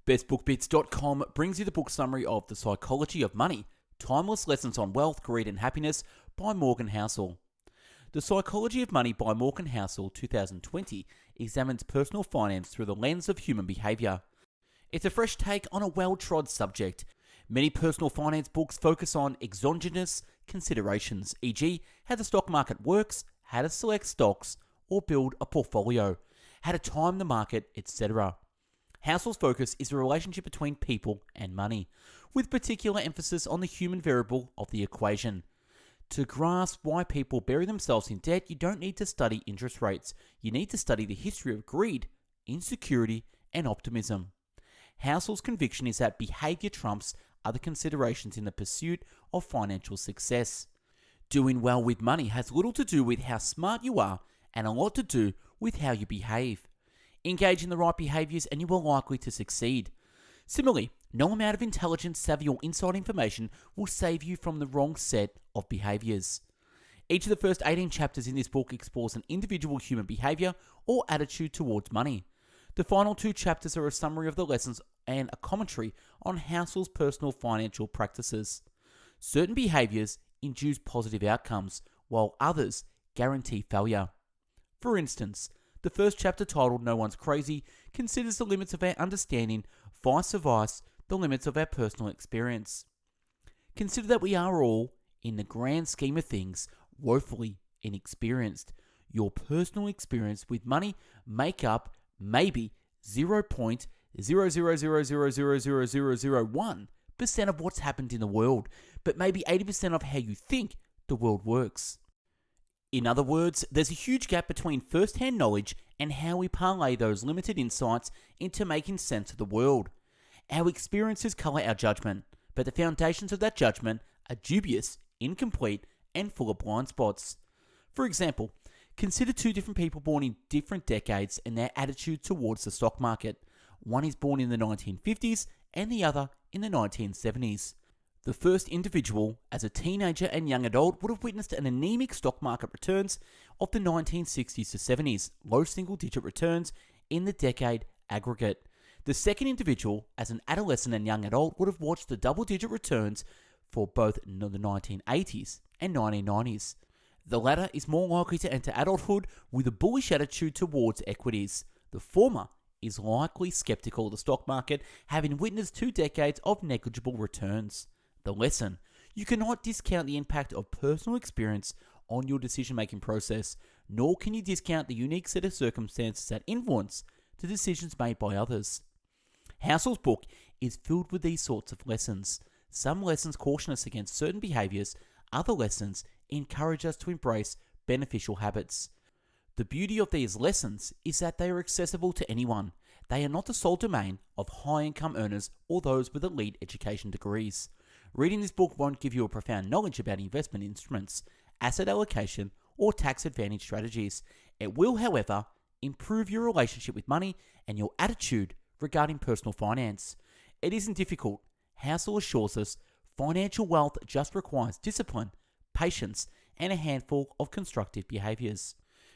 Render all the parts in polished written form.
BestBookBits.com brings you the book summary of The Psychology of Money, Timeless Lessons on Wealth, Greed and Happiness by Morgan Housel. The Psychology of Money by Morgan Housel 2020 examines personal finance through the lens of human behaviour. It's a fresh take on a well-trod subject. Many personal finance books focus on exogenous considerations, e.g. how the stock market works, how to select stocks or build a portfolio, how to time the market, etc. Housel's focus is the relationship between people and money, with particular emphasis on the human variable of the equation. To grasp why people bury themselves in debt, you don't need to study interest rates. You need to study the history of greed, insecurity, and optimism. Housel's conviction is that behavior trumps other considerations in the pursuit of financial success. Doing well with money has little to do with how smart you are and a lot to do with how you behave. Engage in the right behaviors and you are likely to succeed. Similarly, no amount of intelligence, savvy, or inside information will save you from the wrong set of behaviors. Each of the first 18 chapters in this book explores an individual human behavior or attitude towards money. The final 2 chapters are a summary of the lessons and a commentary on Housel's personal financial practices. Certain behaviors induce positive outcomes, while others guarantee failure. For instance, the first chapter, titled No One's Crazy, considers the limits of our understanding, vice versa, the limits of our personal experience. Consider that we are all, in the grand scheme of things, woefully inexperienced. Your personal experience with money make up maybe 0.000000001% of what's happened in the world, but maybe 80% of how you think the world works. In other words, there's a huge gap between first-hand knowledge and how we parlay those limited insights into making sense of the world. Our experiences colour our judgment, but the foundations of that judgment are dubious, incomplete, and full of blind spots. For example, consider 2 different people born in different decades and their attitude towards the stock market. One is born in the 1950s and the other in the 1970s. The first individual, as a teenager and young adult, would have witnessed an anemic stock market returns of the 1960s to 70s, low single-digit returns in the decade aggregate. The second individual, as an adolescent and young adult, would have watched the double-digit returns for both the 1980s and 1990s. The latter is more likely to enter adulthood with a bullish attitude towards equities. The former is likely skeptical of the stock market, having witnessed 2 decades of negligible returns. The lesson: you cannot discount the impact of personal experience on your decision-making process, nor can you discount the unique set of circumstances that influence the decisions made by others. Housel's book is filled with these sorts of lessons. Some lessons caution us against certain behaviors, other lessons encourage us to embrace beneficial habits. The beauty of these lessons is that they are accessible to anyone. They are not the sole domain of high-income earners or those with elite education degrees. Reading this book won't give you a profound knowledge about investment instruments, asset allocation, or tax advantage strategies. It will, however, improve your relationship with money and your attitude regarding personal finance. It isn't difficult. Housel assures us financial wealth just requires discipline, patience, and a handful of constructive behaviors.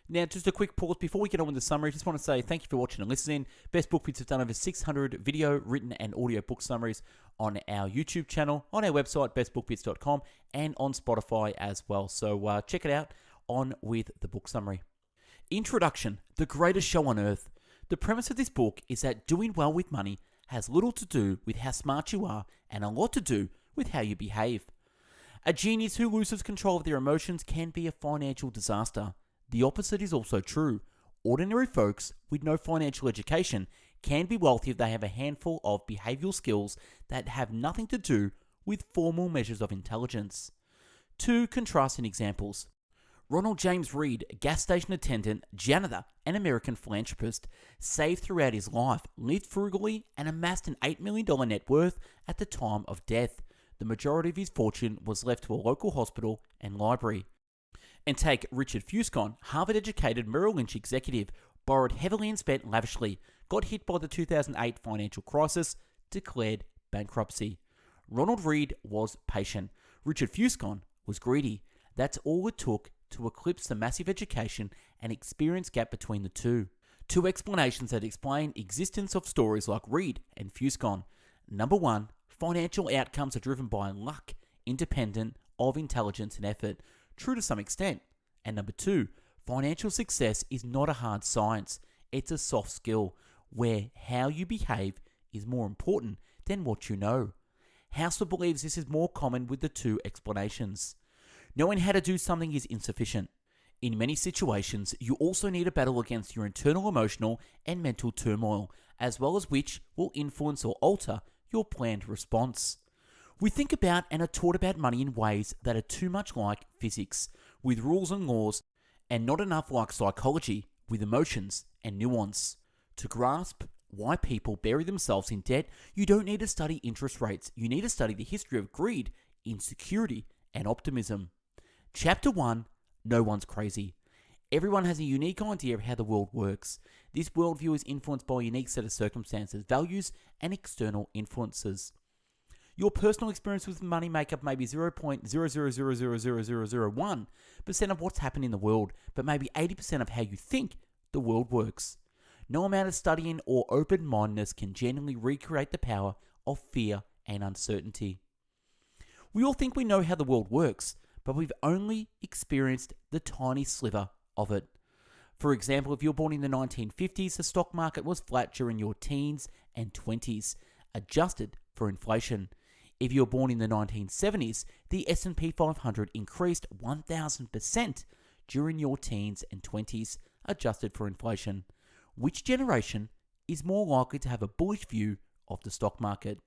Now, just a quick pause before we get on with the summary. Just want to say thank you for watching and listening. Best Book Bits have done over 600 video, written, and audio book summaries on our YouTube channel, on our website, bestbookbits.com, and on Spotify as well. So check it out. On with the book summary. Introduction: the greatest show on earth. The premise of this book is that doing well with money has little to do with how smart you are and a lot to do with how you behave. A genius who loses control of their emotions can be a financial disaster. The opposite is also true. Ordinary folks with no financial education can be wealthy if they have a handful of behavioral skills that have nothing to do with formal measures of intelligence. 2 contrasting examples. Ronald James Reed, a gas station attendant, janitor, and American philanthropist, saved throughout his life, lived frugally, and amassed an $8 million net worth at the time of death. The majority of his fortune was left to a local hospital and library. And take Richard Fuscon, Harvard-educated Merrill Lynch executive, borrowed heavily and spent lavishly, got hit by the 2008 financial crisis, declared bankruptcy. Ronald Reed was patient. Richard Fuscon was greedy. That's all it took to eclipse the massive education and experience gap between the two. Two explanations that explain existence of stories like Read and Fuscon. Number one, financial outcomes are driven by luck, independent of intelligence and effort, true to some extent. And number two, financial success is not a hard science, it's a soft skill, where how you behave is more important than what you know. Housel believes this is more common with the two explanations. Knowing how to do something is insufficient. In many situations, you also need to battle against your internal emotional and mental turmoil, as well as which will influence or alter your planned response. We think about and are taught about money in ways that are too much like physics, with rules and laws, and not enough like psychology, with emotions and nuance. To grasp why people bury themselves in debt, you don't need to study interest rates, you need to study the history of greed, insecurity, and optimism. Chapter 1, No One's Crazy. Everyone has a unique idea of how the world works. This worldview is influenced by a unique set of circumstances, values, and external influences. Your personal experience with money make up maybe 0.0000001% of what's happened in the world, but maybe 80% of how you think the world works. No amount of studying or open-mindedness can genuinely recreate the power of fear and uncertainty. We all think we know how the world works, but we've only experienced the tiny sliver of it. For example, if you're born in the 1950s, the stock market was flat during your teens and 20s, adjusted for inflation. If you're born in the 1970s, the S&P 500 increased 1,000% during your teens and 20s, adjusted for inflation. Which generation is more likely to have a bullish view of the stock market?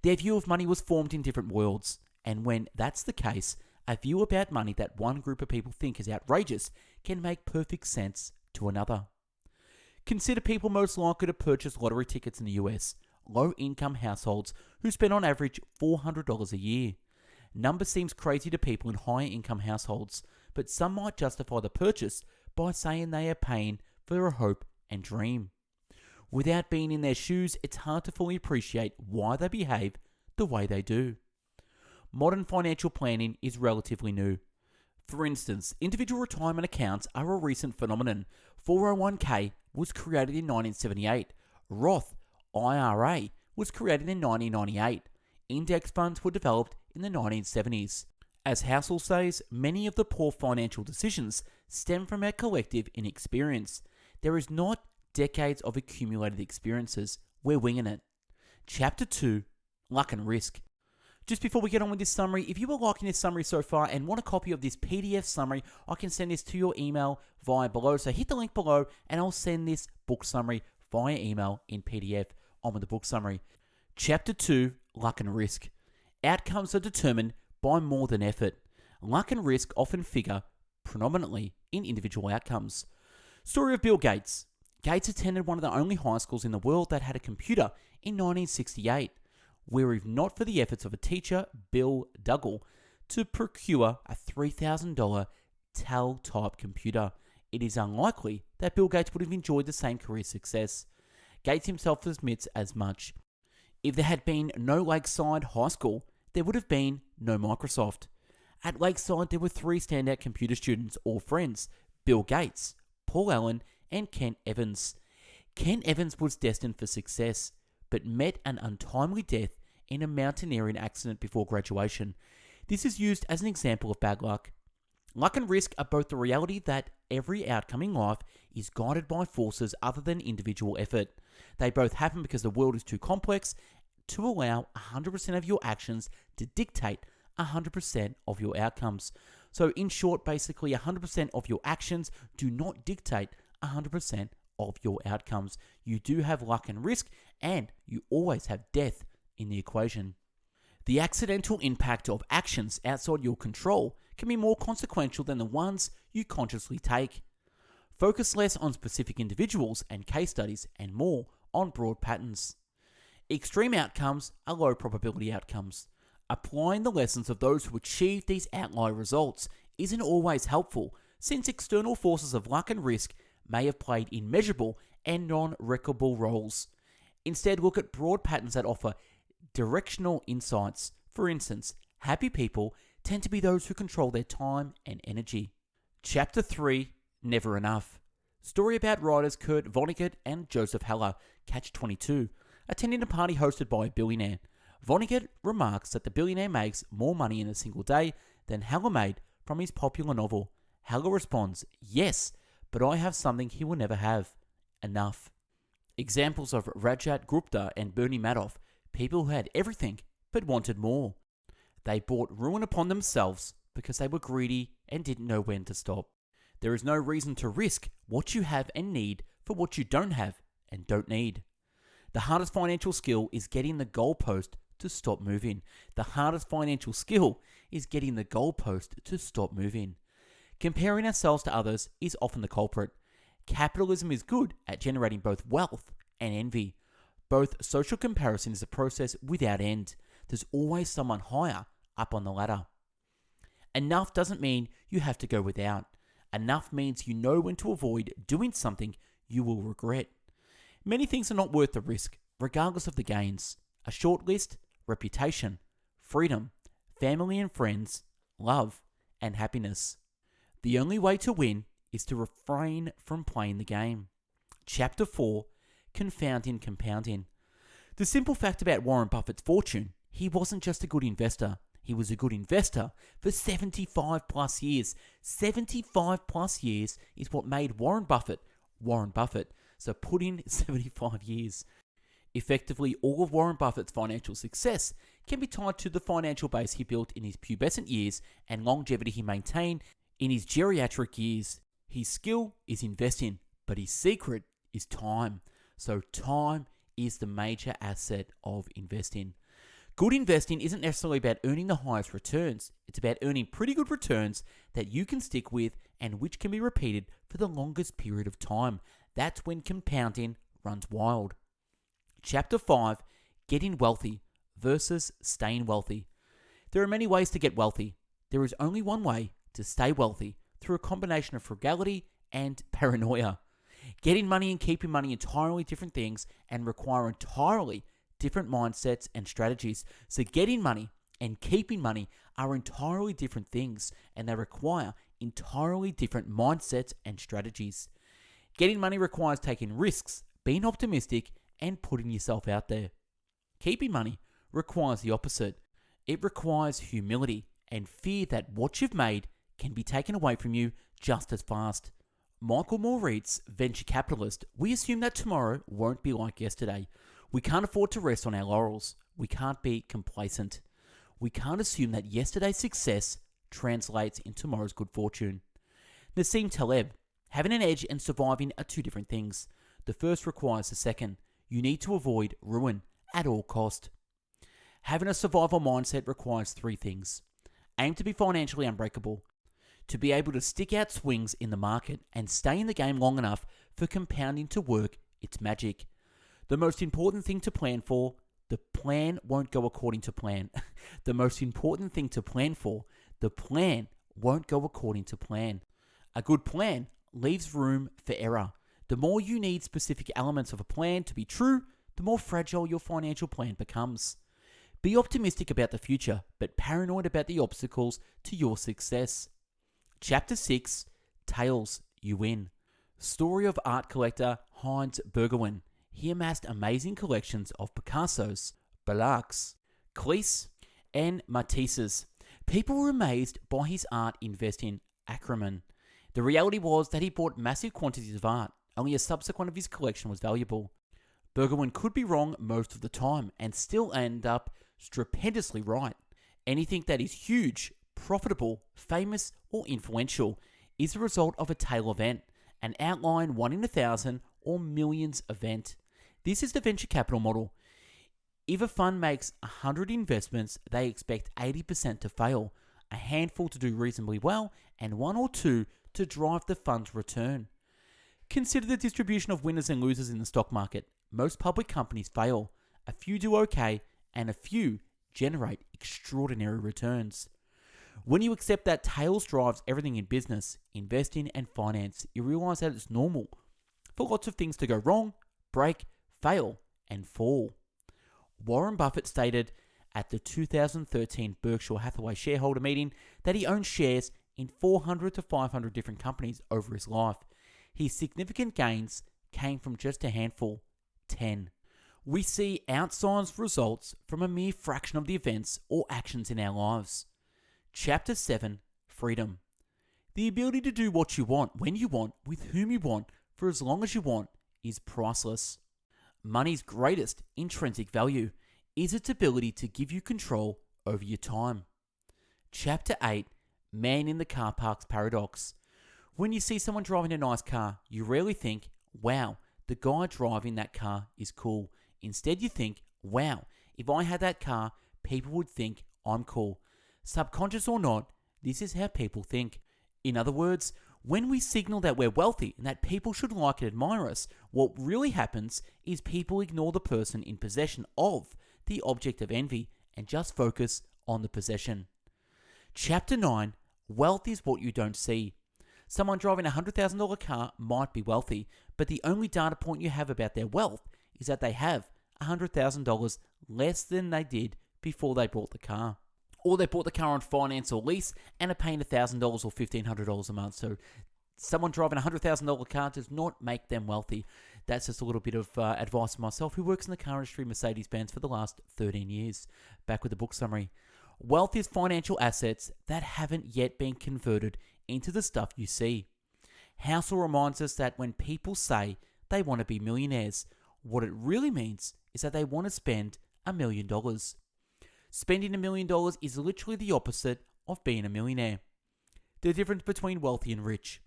Their view of money was formed in different worlds, and when that's the case, a view about money that one group of people think is outrageous can make perfect sense to another. Consider people most likely to purchase lottery tickets in the US, low-income households who spend on average $400 a year. Number seems crazy to people in higher income households, but some might justify the purchase by saying they are paying for a hope and dream. Without being in their shoes, it's hard to fully appreciate why they behave the way they do. Modern financial planning is relatively new. For instance, individual retirement accounts are a recent phenomenon. 401k was created in 1978. Roth IRA was created in 1998. Index funds were developed in the 1970s. As Housel says, many of the poor financial decisions stem from our collective inexperience. There is not decades of accumulated experiences. We're winging it. Chapter 2, Luck and Risk. Just before we get on with this summary, if you are liking this summary so far and want a copy of this PDF summary, I can send this to your email via below. So hit the link below and I'll send this book summary via email in PDF. On with the book summary. Chapter 2, Luck and Risk. Outcomes are determined by more than effort. Luck and risk often figure predominantly in individual outcomes. Story of Bill Gates. Gates attended one of the only high schools in the world that had a computer in 1968, where if not for the efforts of a teacher, Bill Dougal, to procure a $3,000 TAL-type computer, it is unlikely that Bill Gates would have enjoyed the same career success. Gates himself admits as much. If there had been no Lakeside High School, there would have been no Microsoft. At Lakeside, there were three standout computer students, all friends: Bill Gates, Paul Allen, and Ken Evans. Ken Evans was destined for success, but met an untimely death in a mountaineering accident before graduation. This is used as an example of bad luck. Luck and risk are both the reality that every outcome in life is guided by forces other than individual effort. They both happen because the world is too complex to allow 100% of your actions to dictate 100% of your outcomes. So in short, basically 100% of your actions do not dictate 100% of your outcomes. You do have luck and risk, and you always have death in the equation. The accidental impact of actions outside your control can be more consequential than the ones you consciously take. Focus less on specific individuals and case studies and more on broad patterns. Extreme outcomes are low probability outcomes. Applying the lessons of those who achieve these outlier results isn't always helpful, since external forces of luck and risk may have played immeasurable and non-wreckable roles. Instead, look at broad patterns that offer directional insights. For instance, happy people tend to be those who control their time and energy. Chapter 3, Never Enough. Story about writers Kurt Vonnegut and Joseph Heller, Catch 22, attending a party hosted by a billionaire. Vonnegut remarks that the billionaire makes more money in a single day than Heller made from his popular novel. Heller responds, "Yes, but I have something he will never have. Enough." Examples of Rajat Gupta and Bernie Madoff, people who had everything but wanted more. They brought ruin upon themselves because they were greedy and didn't know when to stop. There is no reason to risk what you have and need for what you don't have and don't need. The hardest financial skill is getting the goalpost to stop moving. The hardest financial skill is getting the goalpost to stop moving. Comparing ourselves to others is often the culprit. Capitalism is good at generating both wealth and envy. Both social comparison is a process without end. There's always someone higher up on the ladder. Enough doesn't mean you have to go without. Enough means you know when to avoid doing something you will regret. Many things are not worth the risk, regardless of the gains. A short list, reputation, freedom, family and friends, love, and happiness. The only way to win is to refrain from playing the game. Chapter 4, Confounding Compounding. The simple fact about Warren Buffett's fortune, he wasn't just a good investor. He was a good investor for 75 plus years. 75 plus years is what made Warren Buffett, Warren Buffett. So put in 75 years. Effectively, all of Warren Buffett's financial success can be tied to the financial base he built in his pubescent years and longevity he maintained in his geriatric years. His skill is investing, but his secret is time. So time is the major asset of investing. Good investing isn't necessarily about earning the highest returns. It's about earning pretty good returns that you can stick with and which can be repeated for the longest period of time. That's when compounding runs wild. Chapter 5, Getting Wealthy versus Staying Wealthy. There are many ways to get wealthy. There is only one way to stay wealthy, through a combination of frugality and paranoia. Getting money and keeping money are entirely different things and require entirely different mindsets and strategies. So getting money and keeping money are entirely different things and they require entirely different mindsets and strategies. Getting money requires taking risks, being optimistic, and putting yourself out there. Keeping money requires the opposite. It requires humility and fear that what you've made can be taken away from you just as fast. Michael Moritz, venture capitalist, we assume that tomorrow won't be like yesterday. We can't afford to rest on our laurels. We can't be complacent. We can't assume that yesterday's success translates into tomorrow's good fortune. Nassim Taleb, having an edge and surviving are two different things. The first requires the second. You need to avoid ruin at all cost. Having a survival mindset requires three things. Aim to be financially unbreakable. To be able to stick out swings in the market and stay in the game long enough for compounding to work its magic. The most important thing to plan for, the plan won't go according to plan. The most important thing to plan for, the plan won't go according to plan. A good plan leaves room for error. The more you need specific elements of a plan to be true, the more fragile your financial plan becomes. Be optimistic about the future, but paranoid about the obstacles to your success. Chapter 6, Tails, You Win. Story of art collector Heinz Bergewijn. He amassed amazing collections of Picassos, Balzacs, Cleese, and Matisses. People were amazed by his art investing acumen. The reality was that he bought massive quantities of art. Only a subsequent of his collection was valuable. Bergewijn could be wrong most of the time and still end up stupendously right. Anything that is huge, profitable, famous, or influential is the result of a tail event, an outlier 1 in 1,000 or millions event. This is the venture capital model. If a fund makes 100 investments, they expect 80% to fail, a handful to do reasonably well, and 1 or 2 to drive the fund's return. Consider the distribution of winners and losers in the stock market. Most public companies fail, a few do okay, and a few generate extraordinary returns. When you accept that tails drives everything in business, investing, and finance, you realize that it's normal for lots of things to go wrong, break, fail, and fall. Warren Buffett stated at the 2013 Berkshire Hathaway shareholder meeting that he owns shares in 400 to 500 different companies over his life. His significant gains came from just a handful, 10. We see outsized results from a mere fraction of the events or actions in our lives. Chapter 7, Freedom. The ability to do what you want, when you want, with whom you want, for as long as you want, is priceless. Money's greatest intrinsic value is its ability to give you control over your time. Chapter 8, Man in the Car Park's Paradox. When you see someone driving a nice car, you rarely think, wow, the guy driving that car is cool. Instead, you think, wow, if I had that car, people would think I'm cool. Subconscious or not, this is how people think. In other words, when we signal that we're wealthy and that people should like and admire us, what really happens is people ignore the person in possession of the object of envy and just focus on the possession. Chapter 9, Wealth is what you don't see. Someone driving a $100,000 car might be wealthy, but the only data point you have about their wealth is that they have $100,000 less than they did before they bought the car. Or they bought the car on finance or lease and are paying $1,000 or $1,500 a month. So someone driving a $100,000 car does not make them wealthy. That's just a little bit of advice from myself, who works in the car industry, Mercedes-Benz, for the last 13 years. Back with the book summary. Wealth is financial assets that haven't yet been converted into the stuff you see. Housel reminds us that when people say they want to be millionaires, what it really means is that they want to spend $1 million. Spending $1 million is literally the opposite of being a millionaire. The difference between wealthy and rich.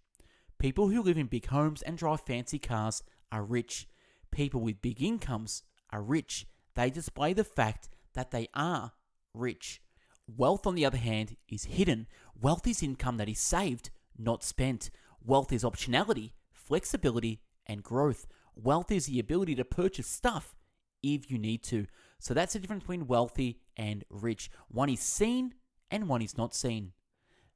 People who live in big homes and drive fancy cars are rich. People with big incomes are rich. They display the fact that they are rich. Wealth, on the other hand, is hidden. Wealth is income that is saved, not spent. Wealth is optionality, flexibility, and growth. Wealth is the ability to purchase stuff if you need to. So that's the difference between wealthy and rich. One is seen and one is not seen.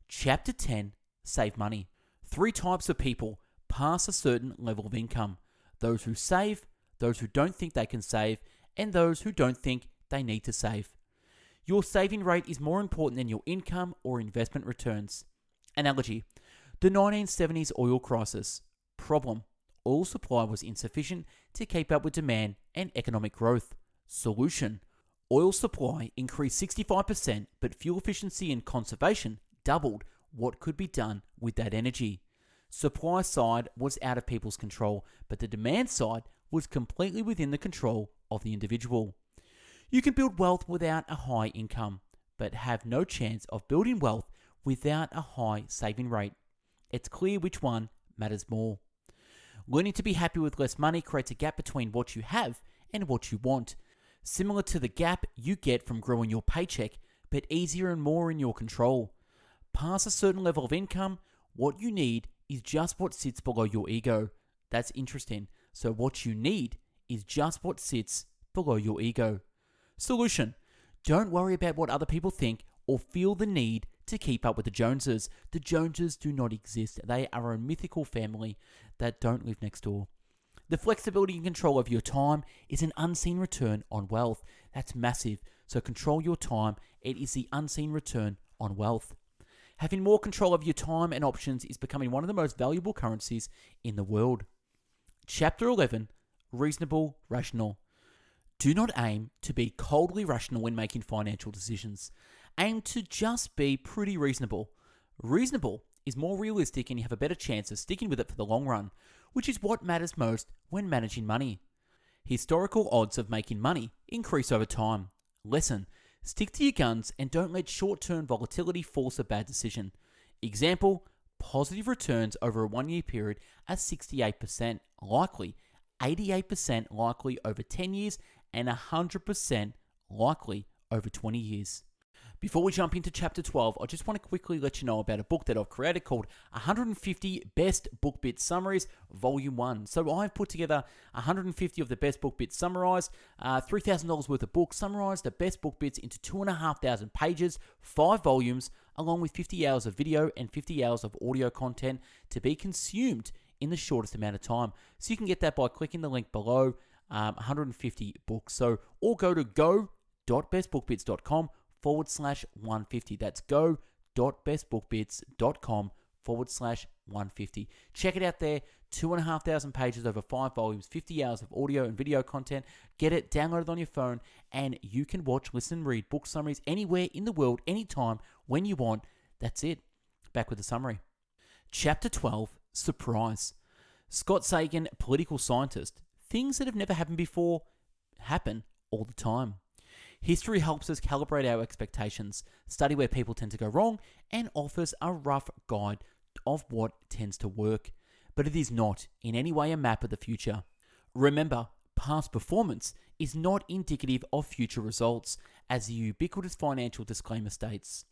Chapter 10, Save Money. 3 types of people pass a certain level of income. Those who save, those who don't think they can save, and those who don't think they need to save. Your saving rate is more important than your income or investment returns. Analogy. The 1970s oil crisis. Problem. Oil supply was insufficient to keep up with demand and economic growth. Solution. Oil supply increased 65%, but fuel efficiency and conservation doubled what could be done with that energy. Supply side was out of people's control, but the demand side was completely within the control of the individual. You can build wealth without a high income, but have no chance of building wealth without a high saving rate. It's clear which one matters more. Learning to be happy with less money creates a gap between what you have and what you want, similar to the gap you get from growing your paycheck, but easier and more in your control. Past a certain level of income, what you need is just what sits below your ego. That's interesting. So what you need is just what sits below your ego. Solution. Don't worry about what other people think or feel the need to keep up with the Joneses. The Joneses do not exist. They are a mythical family that don't live next door. The flexibility and control of your time is an unseen return on wealth. That's massive. So control your time. It is the unseen return on wealth. Having more control of your time and options is becoming one of the most valuable currencies in the world. Chapter 11, Reasonable, Rational. Do not aim to be coldly rational when making financial decisions. Aim to just be pretty reasonable. Reasonable is more realistic and you have a better chance of sticking with it for the long run, which is what matters most when managing money. Historical odds of making money increase over time. Lesson. Stick to your guns and don't let short-term volatility force a bad decision. Example, positive returns over a 1-year period are 68% likely, 88% likely over 10 years, and 100% likely over 20 years. Before we jump into chapter 12, I just want to quickly let you know about a book that I've created called 150 Best Book Bits Summaries, Volume 1. So I've put together 150 of the best book bits summarized, $3,000 worth of books, summarized the best book bits into 2,500 pages, 5 volumes, along with 50 hours of video and 50 hours of audio content to be consumed in the shortest amount of time. So you can get that by clicking the link below, 150 books. So or go to go.bestbookbits.com/150. That's go.bestbookbits.com/150. 150. Check it out there. 2,500 pages over 5 volumes, 50 hours of audio and video content. Get it, download it on your phone, and you can watch, listen, read book summaries anywhere in the world, anytime, when you want. That's it. Back with the summary. Chapter 12, Surprise. Scott Sagan, political scientist. Things that have never happened before happen all the time. History helps us calibrate our expectations, study where people tend to go wrong, and offers a rough guide of what tends to work. But it is not in any way a map of the future. Remember, past performance is not indicative of future results, as the ubiquitous financial disclaimer states.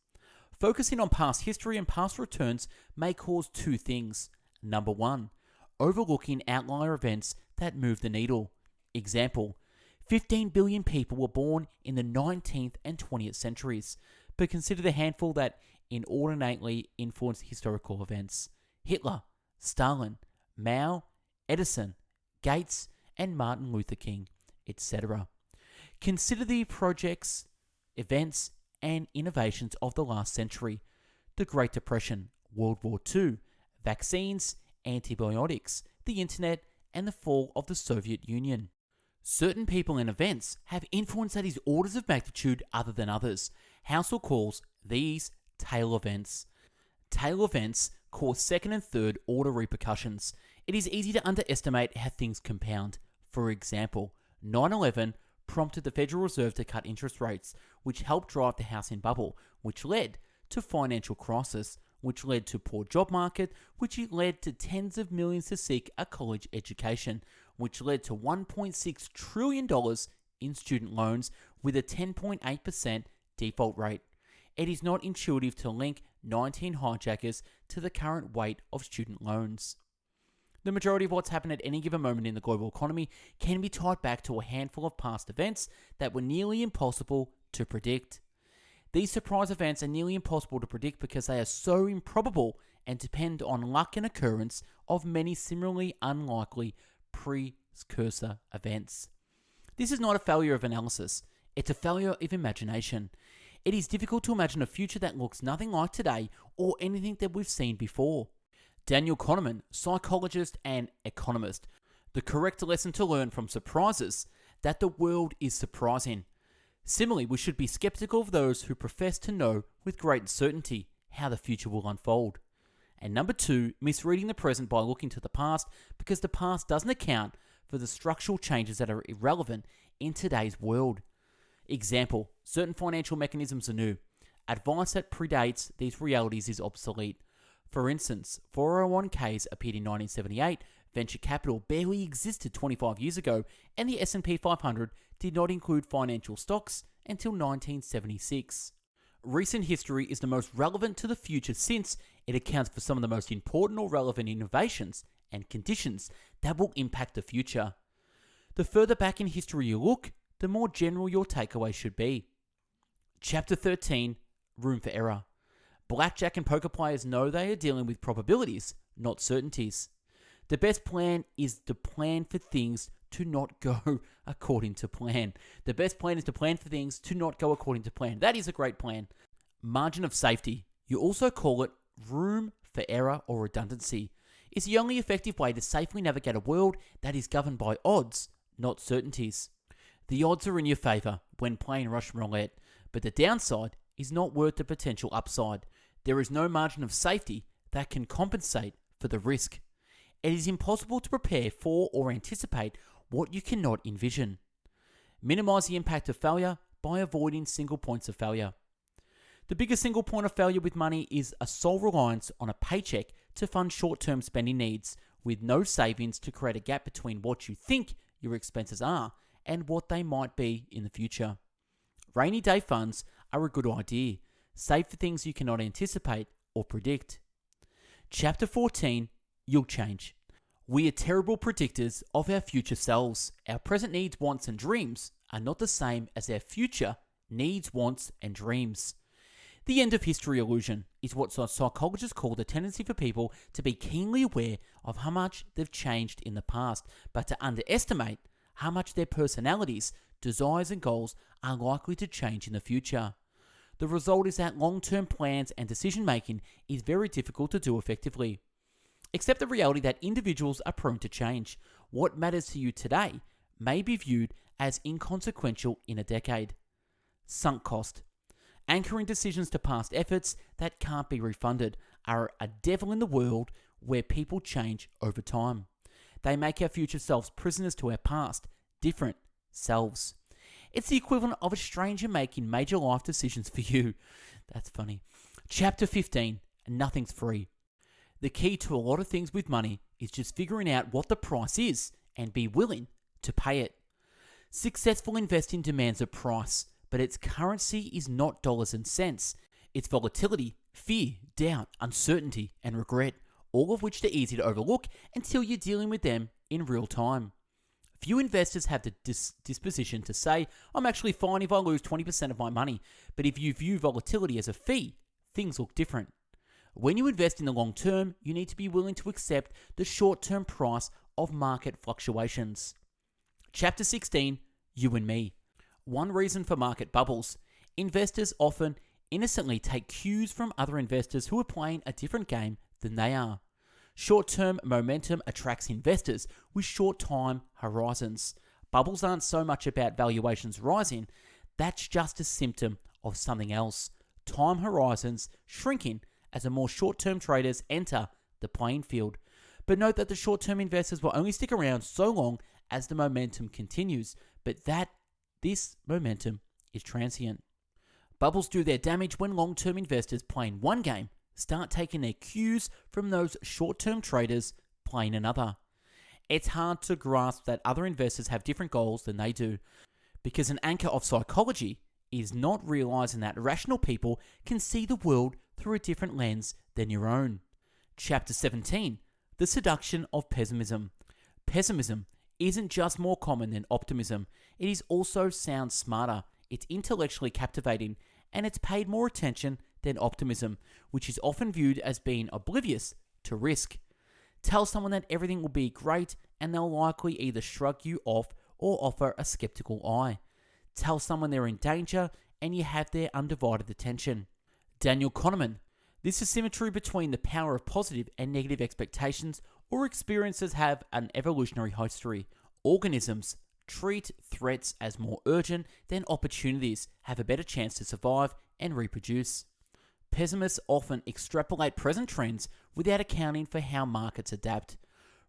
Focusing on past history and past returns may cause two things. Number one, overlooking outlier events that move the needle. Example, 15 billion people were born in the 19th and 20th centuries, but consider the handful that inordinately influenced historical events. Hitler, Stalin, Mao, Edison, Gates, and Martin Luther King, etc. Consider the projects, events, and innovations of the last century: the Great Depression, World War II, vaccines, antibiotics, the internet, and the fall of the Soviet Union. Certain people and events have influence that is orders of magnitude other than others. Housel calls these tail events. Tail events cause second and third order repercussions. It is easy to underestimate how things compound. For example, 9/11 prompted the Federal Reserve to cut interest rates, which helped drive the housing bubble, which led to financial crisis, which led to poor job market, which led to tens of millions to seek a college education, which led to $1.6 trillion in student loans with a 10.8% default rate. It is not intuitive to link 19 hijackers to the current weight of student loans. The majority of what's happened at any given moment in the global economy can be tied back to a handful of past events that were nearly impossible to predict. These surprise events are nearly impossible to predict because they are so improbable and depend on luck and occurrence of many similarly unlikely precursor events. This is not a failure of analysis, it's a failure of imagination. It is difficult to imagine a future that looks nothing like today or anything that we've seen before. Daniel Kahneman, psychologist and economist. The correct lesson to learn from surprises: that the world is surprising. Similarly, we should be skeptical of those who profess to know with great certainty how the future will unfold. And number two, misreading the present by looking to the past because the past doesn't account for the structural changes that are irrelevant in today's world. Example, certain financial mechanisms are new. Advice that predates these realities is obsolete. For instance, 401ks appeared in 1978, venture capital barely existed 25 years ago, and the S&P 500 did not include financial stocks until 1976. Recent history is the most relevant to the future since it accounts for some of the most important or relevant innovations and conditions that will impact the future. The further back in history you look, the more general your takeaway should be. Chapter 13, Room for Error. Blackjack and poker players know they are dealing with probabilities, not certainties. The best plan is to plan for things to not go according to plan. The best plan is to plan for things to not go according to plan. That is a great plan. Margin of safety. You also call it room for error or redundancy. Is the only effective way to safely navigate a world that is governed by odds, not certainties. The odds are in your favor when playing Russian roulette, but the downside is not worth the potential upside. There is no margin of safety that can compensate for the risk. It is impossible to prepare for or anticipate what you cannot envision. Minimize the impact of failure by avoiding single points of failure. The biggest single point of failure with money is a sole reliance on a paycheck to fund short-term spending needs, with no savings to create a gap between what you think your expenses are and what they might be in the future. Rainy day funds are a good idea. Save for things you cannot anticipate or predict. Chapter 14, You'll Change. We are terrible predictors of our future selves. Our present needs, wants, and dreams are not the same as our future needs, wants, and dreams. The end of history illusion is what psychologists call the tendency for people to be keenly aware of how much they've changed in the past, but to underestimate how much their personalities, desires, and goals are likely to change in the future. The result is that long-term plans and decision-making is very difficult to do effectively. Accept the reality that individuals are prone to change. What matters to you today may be viewed as inconsequential in a decade. Sunk cost. Anchoring decisions to past efforts that can't be refunded are a devil in the world where people change over time. They make our future selves prisoners to our past, different selves. It's the equivalent of a stranger making major life decisions for you. That's funny. Chapter 15. Nothing's free. The key to a lot of things with money is just figuring out what the price is and be willing to pay it. Successful investing demands a price, but its currency is not dollars and cents. It's volatility, fear, doubt, uncertainty, and regret, all of which are easy to overlook until you're dealing with them in real time. Few investors have the disposition to say, I'm actually fine if I lose 20% of my money, but if you view volatility as a fee, things look different. When you invest in the long term, you need to be willing to accept the short-term price of market fluctuations. Chapter 16, You and Me. One reason for market bubbles. Investors often innocently take cues from other investors who are playing a different game than they are. Short-term momentum attracts investors with short time horizons. Bubbles aren't so much about valuations rising, that's just a symptom of something else. Time horizons shrinking as the more short-term traders enter the playing field. But note that the short-term investors will only stick around so long as the momentum continues, but this momentum is transient. Bubbles do their damage when long-term investors playing one game start taking their cues from those short-term traders playing another. It's hard to grasp that other investors have different goals than they do, because an anchor of psychology is not realizing that rational people can see the world through a different lens than your own. Chapter 17, The Seduction of Pessimism. Pessimism isn't just more common than optimism, it is also sounds smarter, it's intellectually captivating, and it's paid more attention than optimism, which is often viewed as being oblivious to risk. Tell someone that everything will be great and they'll likely either shrug you off or offer a skeptical eye. Tell someone they're in danger and you have their undivided attention. Daniel Kahneman. This asymmetry between the power of positive and negative expectations or experiences have an evolutionary history. Organisms treat threats as more urgent than opportunities, have a better chance to survive and reproduce. Pessimists often extrapolate present trends without accounting for how markets adapt.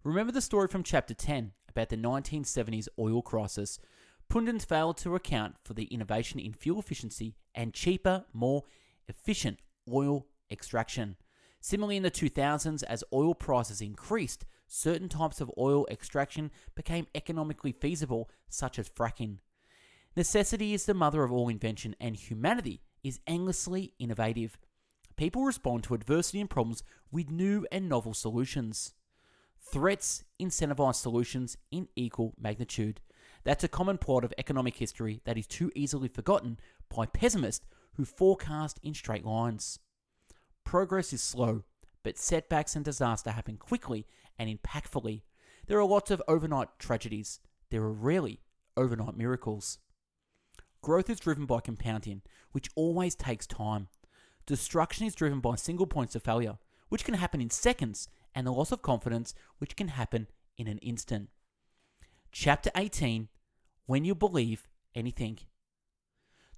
Remember the story from Chapter 10 about the 1970s oil crisis. Pundits failed to account for the innovation in fuel efficiency and cheaper, more efficient oil extraction. Similarly, in the 2000s, as oil prices increased, certain types of oil extraction became economically feasible, such as fracking. Necessity is the mother of all invention, and humanity is endlessly innovative. People respond to adversity and problems with new and novel solutions. Threats incentivize solutions in equal magnitude. That's a common plot of economic history that is too easily forgotten by pessimists who forecast in straight lines. Progress is slow, but setbacks and disaster happen quickly and impactfully. There are lots of overnight tragedies. There are rarely overnight miracles. Growth is driven by compounding, which always takes time. Destruction is driven by single points of failure, which can happen in seconds, and the loss of confidence, which can happen in an instant. Chapter 18, When You Believe Anything.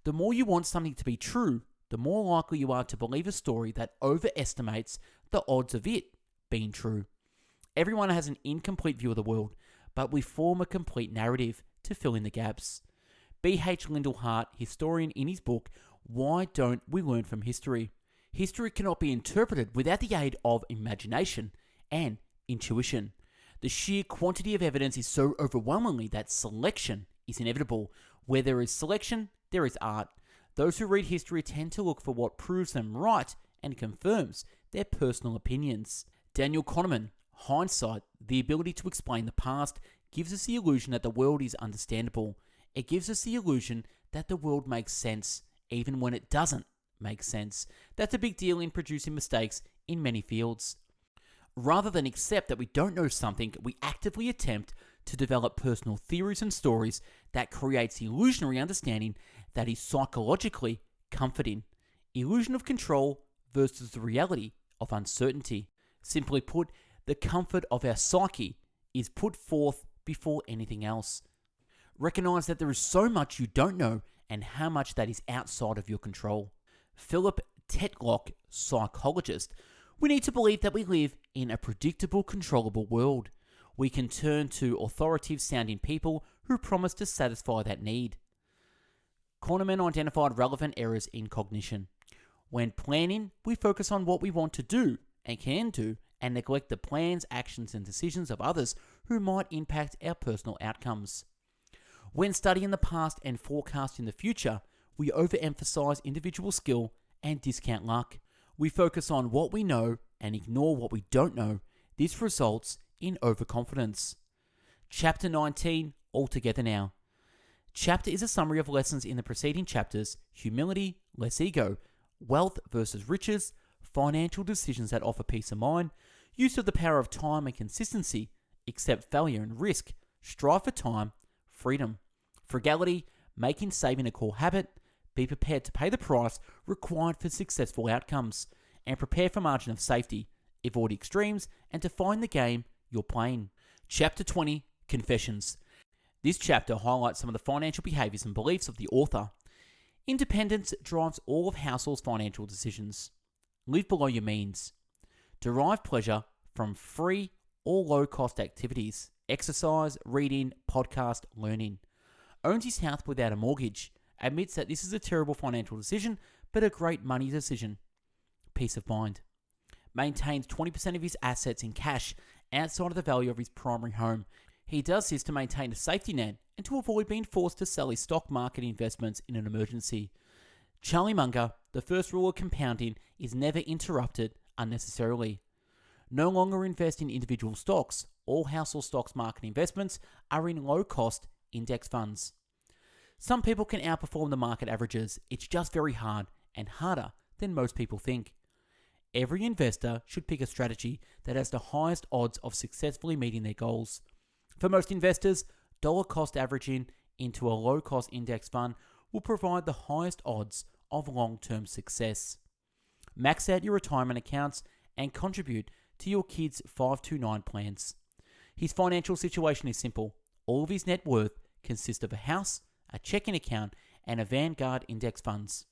The more you want something to be true, the more likely you are to believe a story that overestimates the odds of it being true. Everyone has an incomplete view of the world, but we form a complete narrative to fill in the gaps. B.H. Lindell-Hart, historian, in his book, Why Don't We Learn from History? History cannot be interpreted without the aid of imagination and intuition. The sheer quantity of evidence is so overwhelmingly that selection is inevitable. Where there is selection, there is art. Those who read history tend to look for what proves them right and confirms their personal opinions. Daniel Kahneman, hindsight, the ability to explain the past, gives us the illusion that the world is understandable. It gives us the illusion that the world makes sense, even when it doesn't make sense. That's a big deal in producing mistakes in many fields. Rather than accept that we don't know something, we actively attempt to develop personal theories and stories that creates illusionary understanding that is psychologically comforting. Illusion of control versus the reality of uncertainty. Simply put, the comfort of our psyche is put forth before anything else. Recognize that there is so much you don't know and how much that is outside of your control. Philip Tetlock, psychologist: we need to believe that we live in a predictable, controllable world. We can turn to authoritative sounding people who promise to satisfy that need. Kahneman identified relevant errors in cognition. When planning, we focus on what we want to do and can do and neglect the plans, actions, and decisions of others who might impact our personal outcomes. When studying the past and forecasting the future, we overemphasize individual skill and discount luck. We focus on what we know and ignore what we don't know. This results in overconfidence. Chapter 19, all together now. Chapter is a summary of lessons in the preceding chapters: humility, less ego, wealth versus riches, financial decisions that offer peace of mind, use of the power of time and consistency, accept failure and risk, strive for time, freedom, frugality, making saving a core habit, be prepared to pay the price required for successful outcomes, and prepare for margin of safety, avoid extremes, and define the game you're playing. Chapter 20, Confessions. This chapter highlights some of the financial behaviors and beliefs of the author. Independence drives all of Housel's financial decisions. Live below your means. Derive pleasure from free or low-cost activities: exercise, reading, podcast, learning. Owns his house without a mortgage. Admits that this is a terrible financial decision, but a great money decision. Peace of mind. Maintains 20% of his assets in cash outside of the value of his primary home. He does this to maintain a safety net and to avoid being forced to sell his stock market investments in an emergency. Charlie Munger: the first rule of compounding is never interrupted unnecessarily. No longer invest in individual stocks. All household stocks market investments are in low-cost index funds. Some people can outperform the market averages. It's just very hard, and harder than most people think. Every investor should pick a strategy that has the highest odds of successfully meeting their goals. For most investors, dollar cost averaging into a low-cost index fund will provide the highest odds of long-term success. Max out your retirement accounts and contribute to your kids' 529 plans. His financial situation is simple. All of his net worth consists of a house, a checking account, and a Vanguard index funds.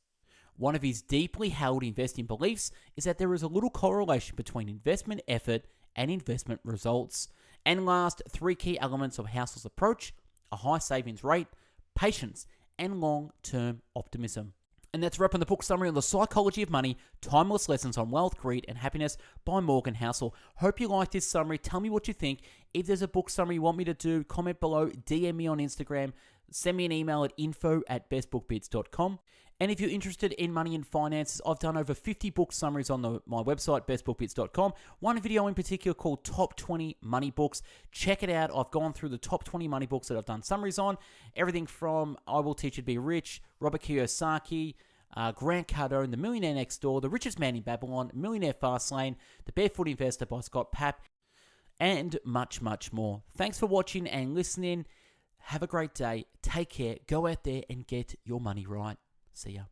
One of his deeply held investing beliefs is that there is a little correlation between investment effort and investment results. And last, 3 key elements of Housel's approach: a high savings rate, patience, and long-term optimism. And that's a wrap on the book summary on The Psychology of Money, Timeless Lessons on Wealth, Greed, and Happiness by Morgan Housel. Hope you liked this summary. Tell me what you think. If there's a book summary you want me to do, comment below, DM me on Instagram, send me an email at info@bestbookbits.com. And if you're interested in money and finances, I've done over 50 book summaries on my website, bestbookbits.com. One video in particular called Top 20 Money Books. Check it out. I've gone through the top 20 money books that I've done summaries on. Everything from I Will Teach You to Be Rich, Robert Kiyosaki, Grant Cardone, The Millionaire Next Door, The Richest Man in Babylon, Millionaire Fastlane, The Barefoot Investor by Scott Papp, and much, much more. Thanks for watching and listening. Have a great day. Take care. Go out there and get your money right. See ya.